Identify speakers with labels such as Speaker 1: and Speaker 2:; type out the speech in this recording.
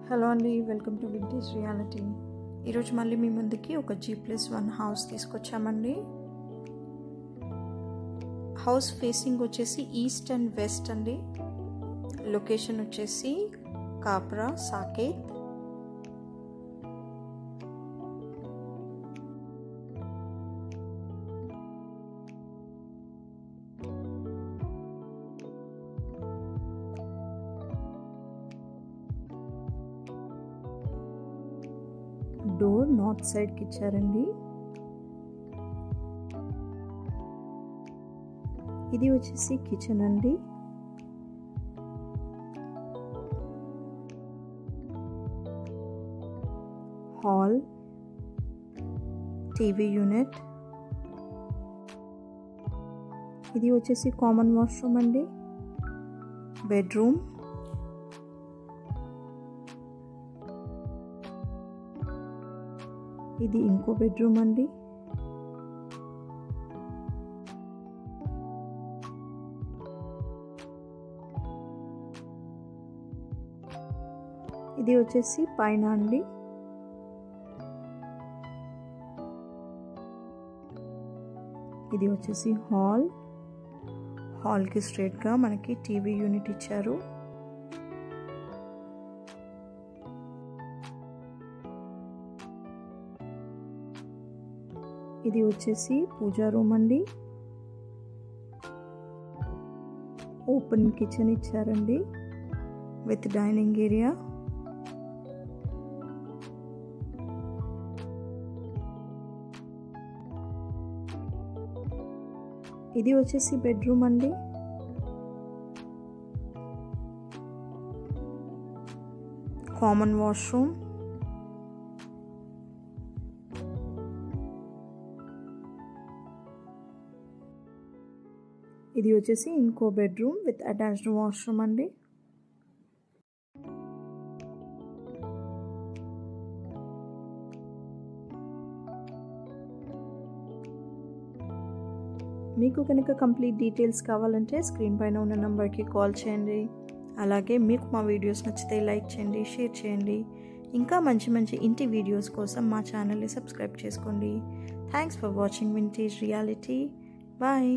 Speaker 1: Hello అండి, welcome to vintage reality. ఈరోజు మళ్ళీ మీ ముందుకి ఒక G+1 హౌస్ తీసుకొచ్చామండి. హౌస్ ఫేసింగ్ వచ్చేసి ఈస్ట్ అండ్ వెస్ట్ అండి. లొకేషన్ వచ్చేసి కాప్రా, సాకేత్. డోర్ నార్త్ సైడ్కి ఇచ్చారండి. ఇది వచ్చేసి కిచెన్ అండి. Hall, TV unit. ఇది వచ్చేసి కామన్ వాష్రూమ్ అండి. బెడ్రూమ్, ఇది ఇంకో బెడ్రూమ్ అండి. ఇది వచ్చేసి పైన అండి. ఇది వచ్చేసి హాల్. హాల్కి స్ట్రైట్గా మనకి టీవీ యూనిట్ ఇచ్చారు. ఇది వచ్చేసి పూజా రూమ్ అండి. ఓపెన్ కిచెన్ ఇచ్చారండి విత్ డైనింగ్ ఏరియా. ఇది వచ్చేసి బెడ్రూమ్ అండి. Common washroom. ఇది వచ్చేసి ఇంకో బెడ్రూమ్ విత్ అటాచ్డ్ వాష్రూమ్ అండి. మీకు కనుక కంప్లీట్ డీటెయిల్స్ కావాలంటే స్క్రీన్ పైన ఉన్న నెంబర్కి కాల్ చేయండి. అలాగే మీకు మా వీడియోస్ నచ్చితే లైక్ చేయండి, షేర్ చేయండి. ఇంకా మంచి మంచి ఇంటి వీడియోస్ కోసం మా ఛానల్ని సబ్స్క్రైబ్ చేసుకోండి. Thanks for watching vintage reality. Bye.